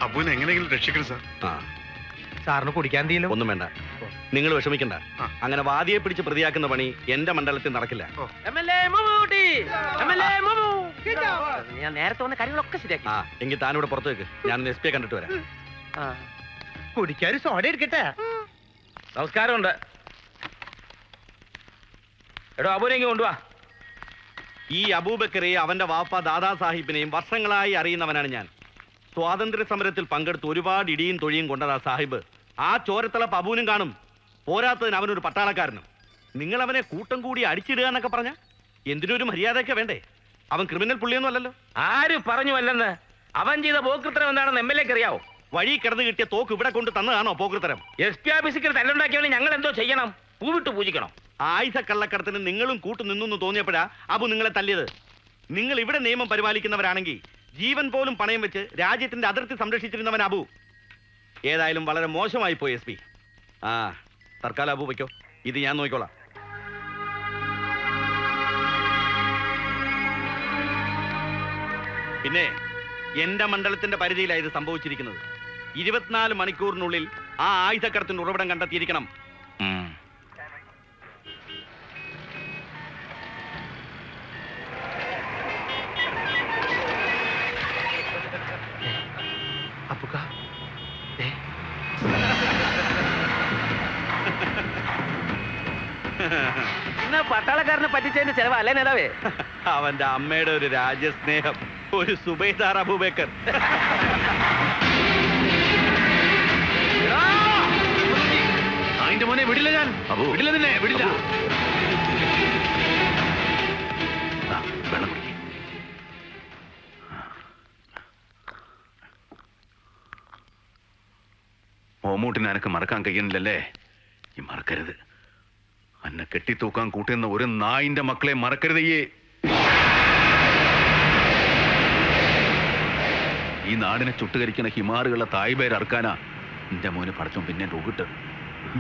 അബുവിനെ എങ്ങനെയെങ്കിലും രക്ഷിക്കണം സാർ. സാറിന് കുടിക്കാൻ തീരും. ഒന്നും വേണ്ട, നിങ്ങൾ വിഷമിക്കണ്ട. അങ്ങനെ വാദിയെ പിടിച്ച് പ്രതിയാക്കുന്ന പണി എന്റെ മണ്ഡലത്തിൽ നടക്കില്ല. ഞാൻ നേരത്തെ വന്ന കാര്യങ്ങളൊക്കെ ശരിയാക്കി. എങ്കിൽ താനിവിടെ പുറത്തു വെക്ക്, ഞാൻ എസ് പിയെ കണ്ടിട്ട് വരാം. കുടിക്കാൻ ഒരു സോഡ എടുക്കട്ടെ. നമസ്കാരമുണ്ട്. എടോ അബൂനെങ്കി കൊണ്ടുവാ. ഈ അബൂബക്കറെയും അവന്റെ വാപ്പ ദാദാ സാഹിബിനെയും വർഷങ്ങളായി അറിയുന്നവനാണ് ഞാൻ. സ്വാതന്ത്ര്യ സമരത്തിൽ പങ്കെടുത്ത് ഒരുപാട് ഇടിയും തൊഴിയും കൊണ്ടതാ സാഹിബ്. ആ ചോരത്തിളപ്പ് അബൂനും കാണും. പോരാത്തതിന് അവനൊരു പട്ടാളക്കാരനും. നിങ്ങൾ അവനെ കൂട്ടം കൂടി അടിച്ചിടുക എന്നൊക്കെ പറഞ്ഞ എന്തിനൊരു മര്യാദയൊക്കെ വേണ്ടേ? അവൻ ക്രിമിനൽ പുള്ളിയൊന്നും അല്ലല്ലോ. ആര് പറഞ്ഞു അല്ലെന്ന്? അവൻ ചെയ്ത പോക്കൃത്തരം എന്താണെന്ന് MLA-ക്ക് അറിയാവോ? വഴി കിടന്ന് കിട്ടിയ തോക്ക് ഇവിടെ കൊണ്ട് തന്നതാണോ പോക്കൃത്തരം? SP ഓഫീസിൽ തല്ലുണ്ടാക്കിയവന് ഞങ്ങൾ എന്തോ ചെയ്യണം? പൂവിട്ട് പൂജിക്കണം. ആയുധ കള്ളക്കടത്തിന് നിങ്ങളും കൂട്ടു നിന്നു തോന്നിയപ്പോഴാ അബു നിങ്ങളെ തല്ലിയത്. നിങ്ങൾ ഇവിടെ നിയമം പരിപാലിക്കുന്നവരാണെങ്കിൽ ജീവൻ പോലും പണയം വെച്ച് രാജ്യത്തിന്റെ അതിർത്തി സംരക്ഷിച്ചിരുന്നവൻ അബു. ഏതായാലും വളരെ മോശമായി പോയി SP. തൽക്കാലം അബു വയ്ക്കോ, ഇത് ഞാൻ നോക്കിക്കോളാം. പിന്നെ എന്റെ മണ്ഡലത്തിന്റെ പരിധിയിലാണ് ഇത് സംഭവിച്ചിരിക്കുന്നത്. 24 മണിക്കൂറിനുള്ളിൽ ആ ആയുധക്കടത്തിന്റെ ഉറവിടം കണ്ടെത്തിയിരിക്കണം. പട്ടാളക്കാരനെ പറ്റിച്ചതിന്റെ ചെലവ് അല്ലേ നേതാവേ? അവന്റെ അമ്മയുടെ ഒരു രാജ്യസ്നേഹം, ഒരു സുബൈദാർ അബൂബക്കർ. അതിന്റെ മോനെ വിടില്ല, ഞാൻ വിടില്ല, നിന്നെ വിടില്ല. വെള്ളം കുടിക്കും. ഓമൂട്ടിനെ എനക്ക് മറക്കാൻ കഴിയുന്നില്ലല്ലേ? ഈ മറക്കരുത്. അന്നെ കെട്ടിത്തൂക്കാൻ കൂട്ടുന്ന ഒരു നായിന്റെ മക്കളെ മറക്കരുതയ്യേ. ഈ നാടിനെ ചുട്ടുകരിക്കുന്ന ഹിമാറുകളെ തായ്പേര് അറക്കാനാ എന്റെ മോന് പടച്ചും പിന്നെ തൂക്കിട്ട്.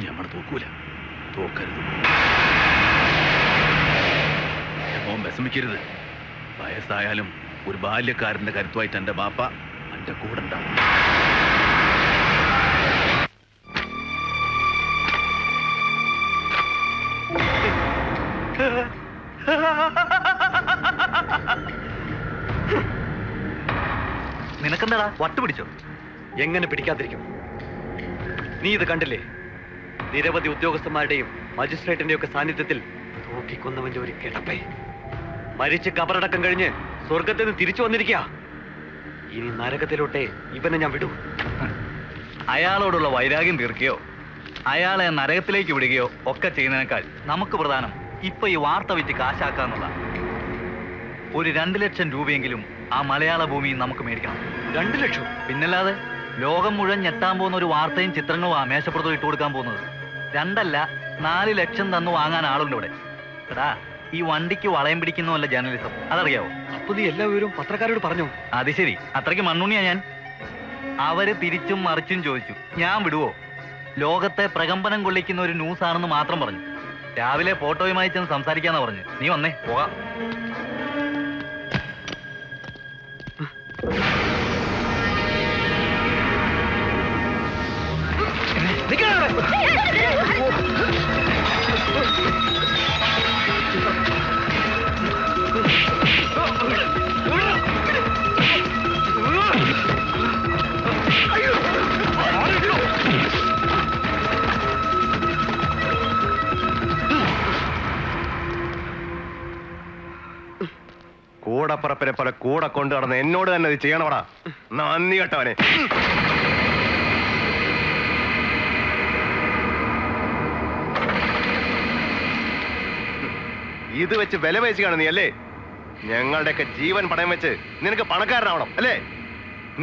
ഞമ്മൾ തൂക്കൂല, തോക്കരുത്. മോൻ വിഷമിക്കരുത്. വയസ്സായാലും ഒരു ബാല്യക്കാരന്റെ കരുത്തുമായിട്ട് എന്റെ ബാപ്പ എന്റെ കൂടെ ഉണ്ടാവും. നിനക്കെന്താടാ വട്ടുപിടിച്ചോ? എങ്ങനെ പിടിക്കാതിരിക്കും? നീ ഇത് കണ്ടില്ലേ? നിരവധി ഉദ്യോഗസ്ഥന്മാരുടെയും മജിസ്ട്രേറ്റിന്റെയും ഒക്കെ സാന്നിധ്യത്തിൽ തൂക്കിക്കൊന്നവന്റെ ഒരു കിടപ്പേ. മരിച്ച് കബറടക്കം കഴിഞ്ഞ് സ്വർഗത്തിൽ നിന്ന് തിരിച്ചു വന്നിരിക്കുക. ഇനി നരകത്തിലോട്ടെ ഇവനെ ഞാൻ വിടൂ. അയാളോടുള്ള വൈരാഗ്യം തീർക്കുകയോ അയാളെ നരകത്തിലേക്ക് വിടുകയോ ഒക്കെ ചെയ്യുന്നതിനേക്കാൾ നമുക്ക് പ്രധാനം ഇപ്പൊ ഈ വാർത്ത വിറ്റ് കാശാക്കാന്നുള്ള. ഒരു 2 ലക്ഷം രൂപയെങ്കിലും ആ മലയാള ഭൂമി നമുക്ക് മേടിക്കണം. 2 ലക്ഷം? പിന്നല്ലാതെ ലോകം മുഴുവൻ ഞെട്ടാൻ പോകുന്ന ഒരു വാർത്തയും ചിത്രങ്ങളും ആ മേശപ്പുറത്ത് ഇട്ട് കൊടുക്കാൻ പോകുന്നത്. 2 അല്ല 4 ലക്ഷം തന്നു വാങ്ങാൻ ആളുണ്ട് ഇവിടെ. എടാ, ഈ വണ്ടിക്ക് വളയം പിടിക്കുന്നതല്ല ജേർണലിസം, അതറിയാവോ? അപ്പൊ നീ എല്ലാ വിവരവും പത്രക്കാരോട് പറഞ്ഞു? അത് ശരി, അത്രയ്ക്ക് മണ്ണുണ്ണിയാ ഞാൻ. അവര് തിരിച്ചും മറിച്ചും ചോദിച്ചു, ഞാൻ വിടുവോ? ലോകത്തെ പ്രകമ്പനം കൊള്ളിക്കുന്ന ഒരു ന്യൂസ് ആണെന്ന് മാത്രം പറഞ്ഞു. രാവിലെ ഫോട്ടോയുമായി ചെന്ന് സംസാരിക്കാന്നാ പറഞ്ഞു. നീ വന്നേ, പോകാം. കൂടപ്പറപ്പിനെ പോലെ കൂടെ കൊണ്ടു നടന്ന് എന്നോട് തന്നെ ഇത് ചെയ്യണവടാ. നന്ദി കേട്ടവനെ. ഇത് വെച്ച് വില പേശുകയാണ് നീ അല്ലേ? ഞങ്ങളുടെയൊക്കെ ജീവൻ പണയം വെച്ച് നിനക്ക് പണക്കാരനാവണം അല്ലേ?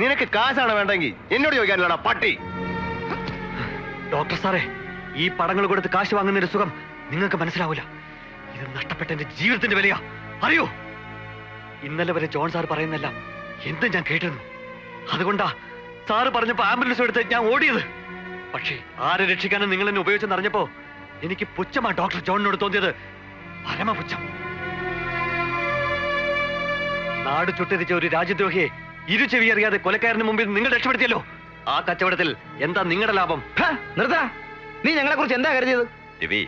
നിനക്ക് കാശാണ് വേണ്ടെങ്കിൽ എന്നോട് ചോദിക്കാനില്ലടാ പട്ടി. ഡോക്ടർ സാറേ, ഈ പടങ്ങൾ കൊടുത്ത് കാശ് വാങ്ങുന്നതിന്റെ സുഖം നിങ്ങൾക്ക് മനസ്സിലാവില്ല. ഇത് നഷ്ടപ്പെട്ട എന്റെ ജീവിതത്തിന്റെ വിലയാ, അറിയോ? ഇന്നലെ വരെ ജോൺ സാർ പറയുന്നല്ല എന്തും ഞാൻ കേട്ടിരുന്നു. അതുകൊണ്ടാ സാറ് പറഞ്ഞപ്പോ ആംബുലൻസ് എടുത്ത് ഞാൻ ഓടിയത്. പക്ഷേ ആരെ രക്ഷിക്കാനും നിങ്ങൾ എന്നെ ഉപയോഗിച്ചെന്നറിഞ്ഞപ്പോ എനിക്ക് പുച്ഛമാ ഡോക്ടർ ജോണിനോട് തോന്നിയത്. പരമപുച്ഛം. നാട് ചുട്ടരിച്ച ഒരു രാജ്യദ്രോഹിയെ ഇരുചെവി അറിയാതെ കൊലക്കാരന് മുമ്പിൽ നിങ്ങൾ രക്ഷപ്പെടുത്തിയല്ലോ. ആ കച്ചവടത്തിൽ എന്താ നിങ്ങളുടെ ലാഭം? നിർത്താ. നീ ഞങ്ങളെ കുറിച്ച് എന്താ കരുതിയത്? രവി,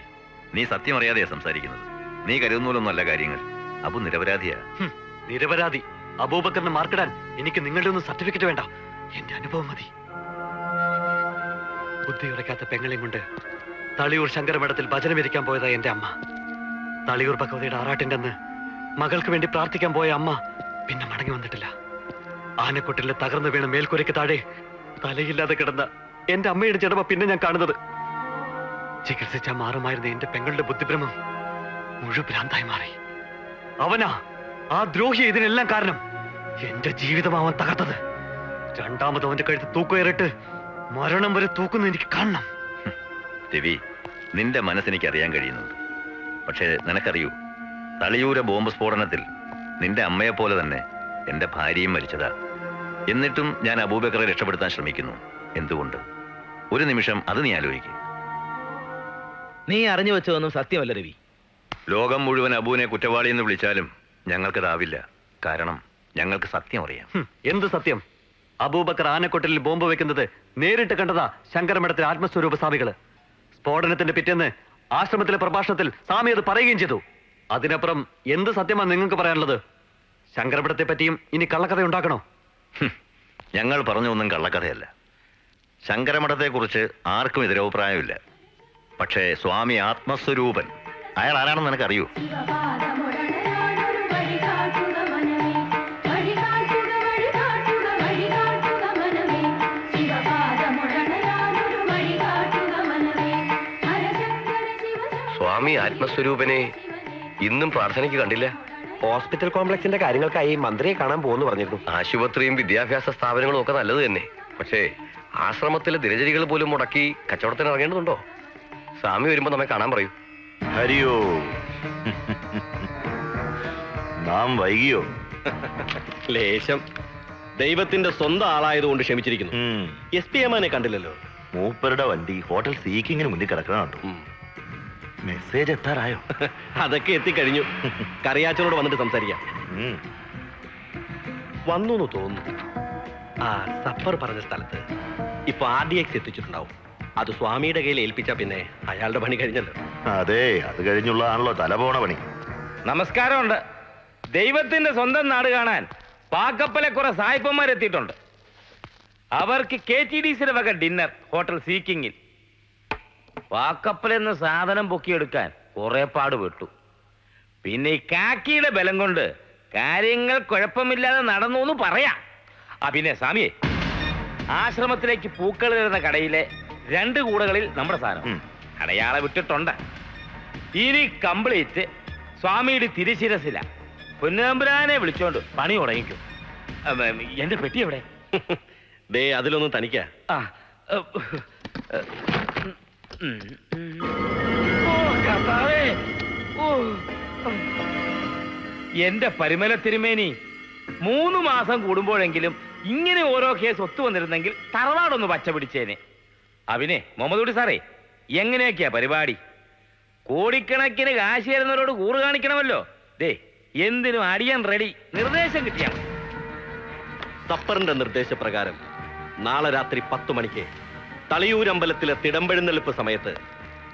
നീ സത്യം അറിയാതെയാ സംസാരിക്കുന്നത്. നീ കരുതുന്നൂലൊന്നുമല്ല കാര്യങ്ങൾ. അബു നിരപരാധിയാ. നിരപരാധി അബൂബക്കറിന് മാർക്കിടാൻ എനിക്ക് നിങ്ങളുടെ ഒന്നും സർട്ടിഫിക്കറ്റ് വേണ്ട. എന്റെ അനുഭവം മതി. ബുദ്ധിയുറക്കാത്ത പെങ്ങളെയും കൊണ്ട് തളിയൂർ ശങ്കരമഠത്തിൽ ഭജനമിരിക്കാൻ പോയതാ എന്റെ അമ്മ. തളിയൂർ ഭഗവതിയുടെ ആറാട്ടിന്റെ അന്ന് മകൾക്ക് വേണ്ടി പ്രാർത്ഥിക്കാൻ പോയ അമ്മ പിന്നെ മടങ്ങി വന്നിട്ടില്ല. ആനക്കൊട്ടിലെ തകർന്നു വീണ മേൽക്കുരയ്ക്ക് താഴെ തലയില്ലാതെ കിടന്ന എന്റെ അമ്മയുടെ ജഡമ പിന്നെ ഞാൻ കാണുന്നത്. ചികിത്സിച്ചാൽ മാറുമായിരുന്ന എന്റെ പെങ്ങളുടെ ബുദ്ധിഭ്രമം മുഴുഭ്രാന്തായി മാറി. അവനാ ആ ദ്രോഹി ഇതിനെല്ലാം കാരണം. എന്റെ ജീവിതം അവൻ തകർത്തത്. രണ്ടാമത് അവന്റെ കഴുത്ത് തൂക്കുകയറിട്ട് മരണം വരെ തൂക്കുന്ന എനിക്ക് കാണണം. രവി, നിന്റെ മനസ്സെനിക്ക് അറിയാൻ കഴിയുന്നുണ്ട്. പക്ഷേ നിനക്കറിയൂ, തളിയൂര ബോംബ് സ്ഫോടനത്തിൽ നിന്റെ അമ്മയെപ്പോലെ തന്നെ എന്റെ ഭാര്യയും മരിച്ചതാ. എന്നിട്ടും ഞാൻ അബൂബക്കറെ രക്ഷപ്പെടുത്താൻ ശ്രമിക്കുന്നു. എന്തുകൊണ്ട്? ഒരു നിമിഷം അത് നീ ആലോചിക്കുക. നീ അറിഞ്ഞു വെച്ചതൊന്നും സത്യമല്ല രവി. ലോകം മുഴുവൻ അബുവിനെ കുറ്റവാളി എന്ന് വിളിച്ചാലും ഞങ്ങൾക്കതാവില്ല. കാരണം ഞങ്ങൾക്ക് സത്യം അറിയാം. എന്ത് സത്യം? അബൂബക്കർ ആനക്കൊട്ടിൽ ബോംബ് വെക്കുന്നത് നേരിട്ട് കണ്ടതാ ശങ്കരമഠത്തിലെ ആത്മസ്വരൂപ സ്വാമികള്. സ്ഫോടനത്തിന്റെ പിറ്റേന്ന് ആശ്രമത്തിലെ പ്രഭാഷണത്തിൽ സ്വാമി അത് പറയുകയും ചെയ്തു. അതിനപ്പുറം എന്ത് സത്യമാണ് നിങ്ങൾക്ക് പറയാനുള്ളത്? ശങ്കരമഠത്തെ പറ്റിയും ഇനി കള്ളക്കഥ ഉണ്ടാക്കണോ? ഞങ്ങൾ പറഞ്ഞൊന്നും കള്ളക്കഥയല്ല. ശങ്കരമഠത്തെക്കുറിച്ച് ആർക്കും എതിരഭിപ്രായമില്ല. പക്ഷേ സ്വാമി ആത്മസ്വരൂപൻ അയാൾ ആരാണെന്ന് നിനക്കറിയൂ? സ്വാമി ആത്മസ്വരൂപനെ ഇന്നും പ്രാർത്ഥനയ്ക്ക് കണ്ടില്ല. ഹോസ്പിറ്റൽ കോംപ്ലക്സിന്റെ കാര്യങ്ങൾക്കായി മന്ത്രിയെ കാണാൻ പോകുന്നു പറഞ്ഞിരുന്നു. ആശുപത്രിയും വിദ്യാഭ്യാസ സ്ഥാപനങ്ങളും ഒക്കെ നല്ലത് തന്നെ. പക്ഷേ ആശ്രമത്തിലെ ദിനചര്യകൾ പോലും മുടക്കി കച്ചവടത്തിന് ഇറങ്ങേണ്ടതുണ്ടോ? സ്വാമി വരുമ്പോ നമ്മെ കാണാൻ പറയൂ. ഹരിയോ, നാം വൈകിയോ? ലേശം. ദൈവത്തിന്റെ സ്വന്തം ആളായതുകൊണ്ട് ക്ഷമിച്ചിരിക്കുന്നു. SP അമ്മാനെ കണ്ടില്ലല്ലോ. മൂപ്പരുടെ വണ്ടി ഹോട്ടൽ സീക്കിങ്ങിന് മുന്നിൽ കിടക്കണുണ്ടോ? മെസ്സേജ് എത്താറായോ? അതൊക്കെ എത്തിക്കഴിഞ്ഞു. കറിയാച്ചനോട് വന്നിട്ട് സംസാരിക്കാം. വന്നു എന്ന് തോന്നുന്നു. ആ സപ്പർ പറഞ്ഞ സ്ഥലത്ത് ഇപ്പൊ RDX എത്തിച്ചിട്ടുണ്ടാവും. അത് സ്വാമിയുടെ കയ്യിൽ ഏൽപ്പിച്ചാ പിന്നെ അയാളുടെ പണി കഴിഞ്ഞല്ലോ. അതെ, അത് കഴിഞ്ഞുള്ളതാണല്ലോ തല പോണ പണി. നമസ്കാരമുണ്ട്. ദൈവത്തിന്റെ സ്വന്തം നാട് കാണാൻ പാക്കപ്പലെ കുറെ സായിപ്പന്മാരെത്തിയിട്ടുണ്ട്. അവർക്ക് KTDCയുടെ വക ഡിന്നർ ഹോട്ടൽ സീക്കിങ്ങിൽ. പാക്കപ്പലെന്ന സാധനം പൊക്കിയെടുക്കാൻ കുറെ പാടുപെട്ടു. പിന്നെ ഈ കാക്കിയുടെ ബലം കൊണ്ട് കാര്യങ്ങൾ കുഴപ്പമില്ലാതെ നടന്നു എന്ന് പറയാം. പിന്നെ സ്വാമിയെ, ആശ്രമത്തിലേക്ക് പൂക്കൾ തരുന്ന കടയിലെ 2 കൂടകളിൽ നമ്മുടെ സാധനം അടയാളെ വിട്ടിട്ടുണ്ട്. ഇനി കംപ്ലീറ്റ് സ്വാമിയുടെ തിരുശിരസില. പൊന്നമ്പുരാനെ വിളിച്ചോണ്ട് പണി തുടങ്ങിക്കും. എന്റെ പെട്ടി എവിടെ? ദേ അതിലൊന്നും തനിക്കാ. എന്റെ പരിമല തിരുമേനി, 3 മാസം കൂടുമ്പോഴെങ്കിലും ഇങ്ങനെ ഓരോ കേസ് ഒത്തു വന്നിരുന്നെങ്കിൽ തറവാടൊന്ന് പച്ച പിടിച്ചേനെ. മുഹമ്മദ് സാറേ, എങ്ങനെയൊക്കെയാ പരിപാടി? കോടിക്കണക്കിന് കാശ് തരുന്നവരോട് കൂറ് കാണിക്കണമല്ലോ. ദേ എന്തിനും അടിയാൻ റെഡി. നിർദ്ദേശം കിട്ടിയാ സപ്പറിന്റെ നിർദ്ദേശപ്രകാരം നാളെ രാത്രി 10 മണിക്ക് തളിയൂരമ്പലത്തിലെ തിടമ്പെഴുന്നള്ളിപ്പ് സമയത്ത്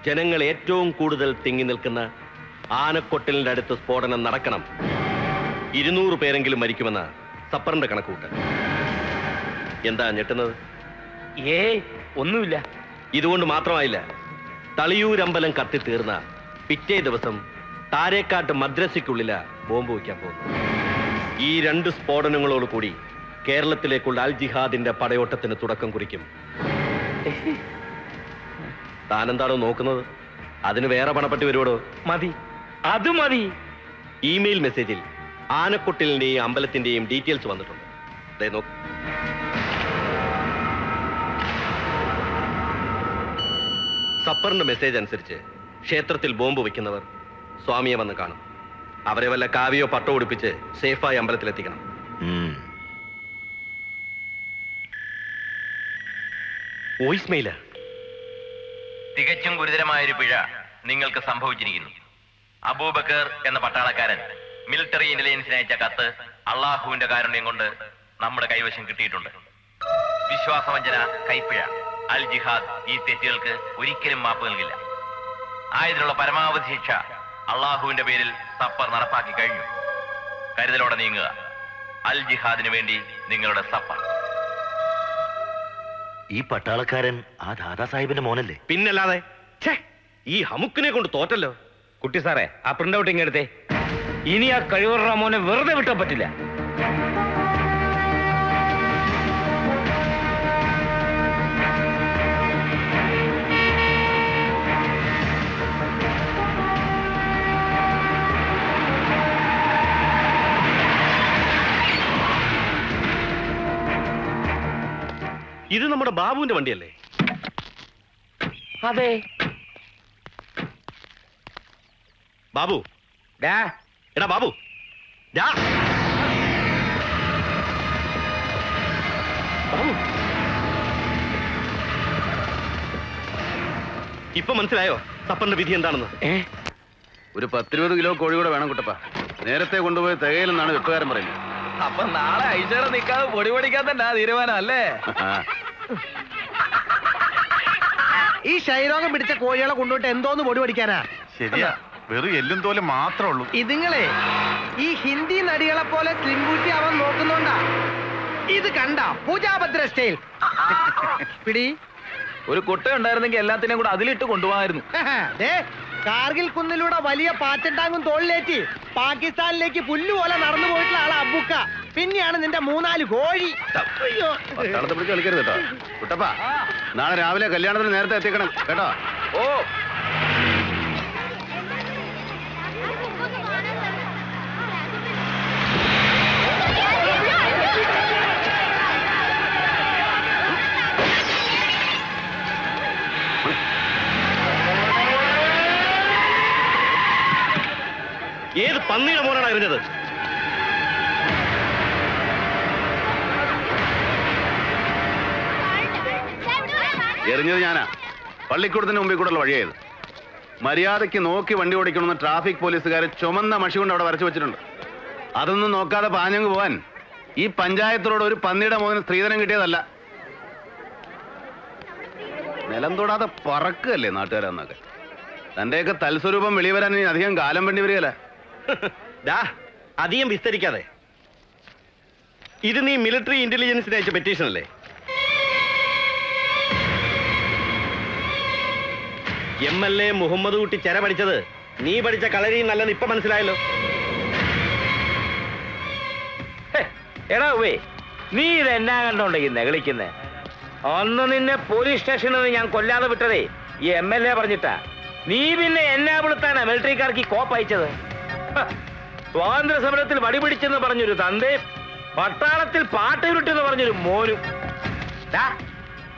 ജനങ്ങൾ ഏറ്റവും കൂടുതൽ തിങ്ങി നിൽക്കുന്ന ആനക്കൊട്ടിലിന്റെ അടുത്ത് സ്ഫോടനം നടക്കണം. 200 പേരെങ്കിലും മരിക്കുമെന്ന സപ്പറിന്റെ കണക്കൂട്ട്. എന്താ ഞെട്ടുന്നത്? ഒന്നുമില്ല. ഇതുകൊണ്ട് മാത്രമായില്ല. തളിയൂരമ്പലം കത്തിത്തീർന്ന പിറ്റേ ദിവസം താരേക്കാട്ട് മദ്രസയ്ക്കുള്ളില ബോംബ് വയ്ക്കാൻ പോകുന്നു. ഈ 2 സ്ഫോടനങ്ങളോട് കൂടി കേരളത്തിലേക്കുള്ള അൽ ജിഹാദിന്റെ പടയോട്ടത്തിന് തുടക്കം കുറിക്കും. താനെന്താണോ നോക്കുന്നത്? അതിന് വേറെ പണപ്പെട്ടി വരുവോടോ? മതി, അത് മതി. ഇമെയിൽ മെസ്സേജിൽ ആനക്കൊട്ടിലിന്റെയും അമ്പലത്തിന്റെയും ഡീറ്റെയിൽസ് വന്നിട്ടുണ്ട്. ദേ നോക്ക്. സപ്പറിന്റെ മെസ്സേജ് അനുസരിച്ച് ക്ഷേത്രത്തിൽ ബോംബ് വയ്ക്കുന്നവർ സ്വാമിയെ വന്ന് കാണും. അവരെ വല്ല കാവിയോ പട്ടോ ഉടുപ്പിച്ച് സേഫായി അമ്പലത്തിലെത്തിക്കണം. Voice mail. തികച്ചും ഗുരുതരമായൊരു പിഴ നിങ്ങൾക്ക് സംഭവിച്ചിരിക്കുന്നു. അബൂബക്കർ എന്ന പട്ടാളക്കാരൻ മിലിറ്ററി ഇന്റലിജൻസിന് അയച്ച കത്ത് അള്ളാഹുവിന്റെ കാരുണ്യം കൊണ്ട് നമ്മുടെ കൈവശം കിട്ടിയിട്ടുണ്ട്. വിശ്വാസവഞ്ചന, കൈപ്പിഴ, അൽ ജിഹാദ് ഈ തെറ്റുകൾക്ക് ഒരിക്കലും മാപ്പ് നൽകില്ല. ആയതിനുള്ള പരമാവധി ശിക്ഷ അള്ളാഹുവിന്റെ പേരിൽ സപ്പർ നടപ്പാക്കി കഴിഞ്ഞു. കരുതലോടെ നീങ്ങുക. അൽ ജിഹാദിന് വേണ്ടി നിങ്ങളുടെ സപ്പർ. ഈ പട്ടാളക്കാരൻ ആ ദാദാ സാഹിബിന്റെ മോനല്ലേ? പിന്നല്ലാതെ. ഛേ, ഈ ഹമുക്കിനെ കൊണ്ട് തോറ്റല്ലോ. കുട്ടി സാറേ, ആ പ്രിന്റ് ഔട്ട് ഇങ്ങെടുത്തേ. ഇനി ആ കഴിവുറ മോനെ വെറുതെ വിട്ടാൻ പറ്റില്ല. ഇത് നമ്മുടെ ബാബുവിന്റെ വണ്ടിയല്ലേ? അതെ. ബാബു, ഡാ, എടാ ബാബു, ഡാ. ബാബു, ഇപ്പൊ മനസ്സിലായോ സപ്പറിന്റെ വിധി എന്താണെന്ന്? ഒരു 10-20 കിലോ കോഴി കൂടെ വേണം കുട്ടപ്പ. നേരത്തെ കൊണ്ടുപോയി തികയിലെന്നാണ് വെപ്പുകാരൻ പറയുന്നത്. അപ്പൊ നാളെ ഐശ്വര്യ നിൽക്കാതെ പൊടി പൊടിക്കാൻ തന്നെ തീരുമാനം അല്ലേ? ഈ ക്ഷയരോഗം പിടിച്ച കോഴികളെ കൊണ്ടുപോയിട്ട് എന്തോന്ന് പൊടി പഠിക്കാനാ? ശരിയാ, വെറും എല്ലും തോലും മാത്രമേ ഉള്ളൂ. ഇതുങ്ങളെ ഈ ഹിന്ദി നടികളെ പോലെ സ്ലിംബൂട്ടി അവൻ നോക്കുന്നുണ്ടാ. ഇത് കണ്ട പൂജാഭദ്ര സ്റ്റൈൽ പിടി. ഒരു കുട്ട ഉണ്ടായിരുന്നെങ്കിൽ എല്ലാത്തിനെയും കൂടെ അതിലിട്ട് കൊണ്ടുപോകായിരുന്നു. കാർഗിൽ കുന്നിലൂടെ വലിയ പാറ്റട്ടാങ്കും തോളിലേറ്റി പാകിസ്ഥാനിലേക്ക് പുല്ലുപോലെ നടന്നു പോയിട്ടുള്ള ആളെ അബുക്ക. പിന്നെയാണ് നിന്റെ 3-4 കോഴി. പട്ടാളത്തെ പിടിച്ച് കളിക്കരുത് കേട്ടോ കുട്ടപ്പ. നാളെ രാവിലെ കല്യാണത്തിന് നേരത്തെ എത്തിക്കണം കേട്ടോ. ഓ, ഏത് പന്നിയുടെ മോനാണ് എറിഞ്ഞത്? എറിഞ്ഞത് ഞാനാ. പള്ളിക്കൂടത്തിന് മുമ്പിൽ കൂടെയുള്ള വഴിയായത്. മര്യാദയ്ക്ക് നോക്കി വണ്ടി ഓടിക്കണമെന്ന് ട്രാഫിക് പോലീസുകാർ ചുമന്ന മഷി കൊണ്ട് അവിടെ വരച്ചു വെച്ചിട്ടുണ്ട്. അതൊന്നും നോക്കാതെ പാഞ്ഞങ്ങ് പോവാൻ ഈ പഞ്ചായത്തിനോട് ഒരു പന്നിയുടെ മോന് സ്ത്രീധനം കിട്ടിയതല്ല. നിലം തൊടാതെ പറക്കല്ലേ നാട്ടുകാരെന്നൊക്കെ. തന്റെയൊക്കെ തൽസ്വരൂപം വെളിവരാൻ ഇനി അധികം കാലം വേണ്ടി വരികയല്ല. ഡാ, അധികം വിസ്തരിക്കാതെ. ഇത് നീ മിലിറ്ററി ഇന്റലിജൻസിന് അയച്ച പെറ്റീഷൻ അല്ലേ? MLA മുഹമ്മദ് കുട്ടി ചെര പഠിച്ചത് നീ പഠിച്ച കളരിയും നല്ലത് ഇപ്പൊ മനസ്സിലായല്ലോ. എടാ വേ, നീ ഇതെന്നാ കണ്ടോണ്ടേ ഈ നെകളിക്കുന്നേ? അന്ന് നിന്നെ പോലീസ് സ്റ്റേഷനിൽ നിന്ന് ഞാൻ കൊല്ലാതെ വിട്ടതേ ഈ MLA പറഞ്ഞിട്ടാ. നീ പിന്നെ എന്നാ വിളുത്താനാ മിലിറ്ററിക്കാർക്ക് ഈ കോപ്പ് അയച്ചത്? സ്വാതന്ത്ര്യ സമരത്തിൽ വടി പിടിച്ചെന്ന് പറഞ്ഞൊരു തന്തയും പട്ടാളത്തിൽ പാട്ട് ഉരുട്ടെന്ന് പറഞ്ഞൊരു മോനും.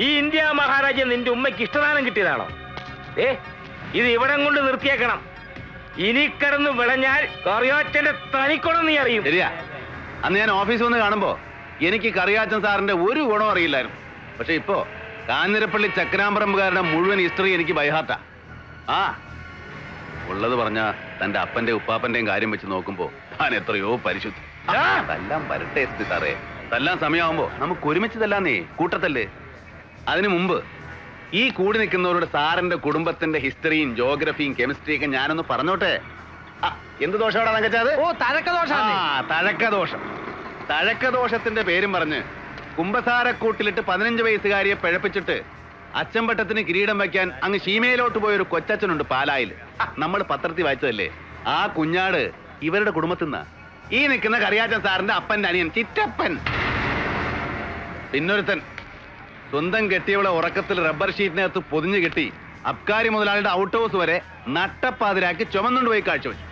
ഈ ഇന്ത്യ മഹാരാജ്യം നിന്റെ ഉമ്മയ്ക്ക് ഇഷ്ടദാനം കിട്ടിയതാണോ? ഇത് ഇവിടം കൊണ്ട് നിർത്തിയേക്കണം. ഇനി കിടന്ന് വിളഞ്ഞാൽ കറിയാച്ചന്റെ തനിക്കൊണം നീ അറിയും. ശരിയാ, അന്ന് ഞാൻ ഓഫീസിൽ വന്ന് കാണുമ്പോ എനിക്ക് കറിയാച്ചൻ സാറിന്റെ ഒരു ഗുണം അറിയില്ലായിരുന്നു. പക്ഷെ ഇപ്പോ കാഞ്ഞിരപ്പള്ളി ചക്രാമ്പറമ്പുകാരുടെ മുഴുവൻ ഹിസ്റ്ററി എനിക്ക് ബൈഹാർട്ടാ. ആ ഉള്ളത് പറഞ്ഞ തന്റെ അപ്പന്റെ ഉപ്പാപ്പന്റെയും കാര്യം വെച്ച് നോക്കുമ്പോ ഞാൻ എത്രയോ പരിശുദ്ധ. തല്ലാൻ വരട്ടെ സാറേ, തല്ലാൻ സമയമാകുമ്പോ നമുക്ക് ഒരുമിച്ച് തല്ലാന്നേ, കൂട്ടത്തല്ലേ. അതിനു മുമ്പ് ഈ കൂടി നിൽക്കുന്നവരുടെ സാറിന്റെ കുടുംബത്തിന്റെ ഹിസ്റ്ററിയും ജോഗ്രഫിയും കെമിസ്ട്രിയൊക്കെ ഞാനൊന്ന് പറഞ്ഞോട്ടെ. എന്ത് ദോഷമാടാ തങ്കച്ചാത്? തഴക്കദോഷം. തഴക്കദോഷത്തിന്റെ പേരും പറഞ്ഞ് കുംഭസാരക്കൂട്ടിലിട്ട് 15 വയസ്സുകാരിയെ പിഴപ്പിച്ചിട്ട് അച്ചമ്പട്ടത്തിന് കിരീടം വയ്ക്കാൻ അങ്ങ് ശീമയിലോട്ട് പോയൊരു കൊച്ചച്ഛനുണ്ട് പാലായിൽ. നമ്മൾ പത്രത്തിൽ വായിച്ചതല്ലേ. ആ കുഞ്ഞാട് ഇവരുടെ കുടുംബത്തിൽ നിന്നാ. ഈ നിൽക്കുന്ന കറിയാച്ചൻ സാറിന്റെ അപ്പന്റെ അനിയൻ ചിറ്റപ്പൻ. പിന്നൊരുത്തൻ സ്വന്തം കെട്ടിയവളെ ഉറക്കത്തിൽ റബ്ബർ ഷീറ്റിനകത്ത് പൊതിഞ്ഞു കെട്ടി അബ്കാരി മുതലാളിയുടെ ഔട്ട് ഹൗസ് വരെ നട്ടപ്പാതിരാക്കി ചുമന്നുകൊണ്ട് പോയി കാഴ്ചവെച്ചു.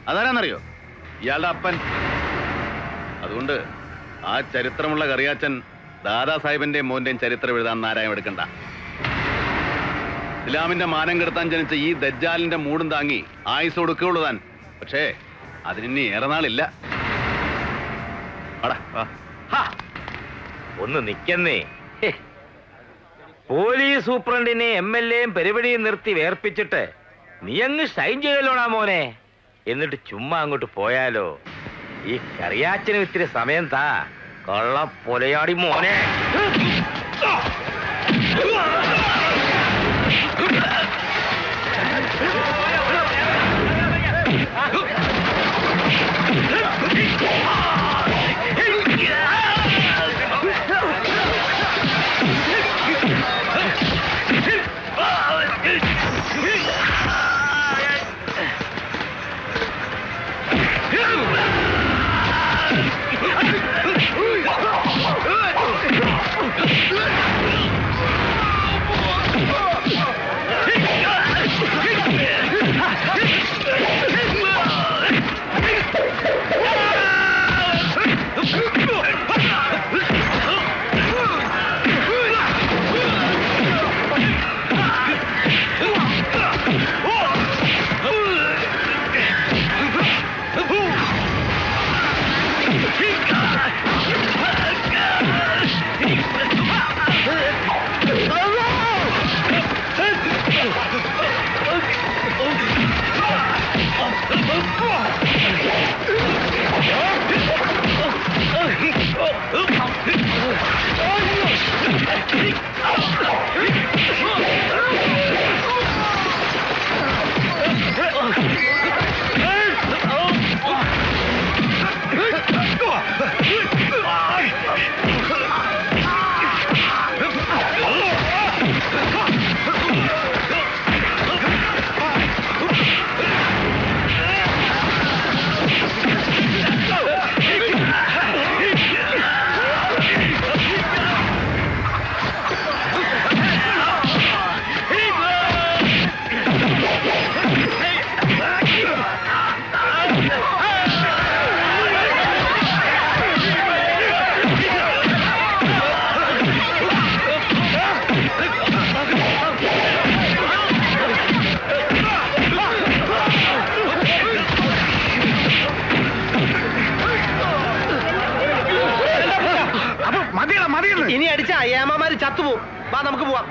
അതാരാന്നറിയോ? ഇയാളുടെ അപ്പൻ. അതുകൊണ്ട് ആ ചരിത്രമുള്ള കറിയാച്ചൻ ദാദാ സാഹിബിന്റെയും മോന്റെയും ചരിത്രം എഴുതാൻ നാരായം എടുക്കണ്ട. ഇസ്ലാമിന്റെ മാനം കെടുത്താൻ ജനിച്ച ഈ ദജ്ജാലിന്റെ മൂടും താങ്ങി ആയുസ് കൊടുക്കുകയുള്ളൂ താൻ. പക്ഷേ അതിനി ഏറെ നാളില്ല. ഒന്ന് നിക്കുന്നേ. പോലീസ് സൂപ്രണ്ടിനെ MLAയും പരിപാടിയും നിർത്തി വേർപ്പിച്ചിട്ട് നീ അങ്ങ് ഷൈൻ ചെയ്യലോടാ മോനെ. എന്നിട്ട് ചുമ്മാ അങ്ങോട്ട് പോയാലോ? ഈ കറിയാച്ചനും ഇത്തിരി സമയം താ. കള്ള പൊലയാടി മോനെ. ഇനി അടിച്ച അയ്യാമ്മമാര് ചത്തുപോകും. വാ നമുക്ക് പോവാം.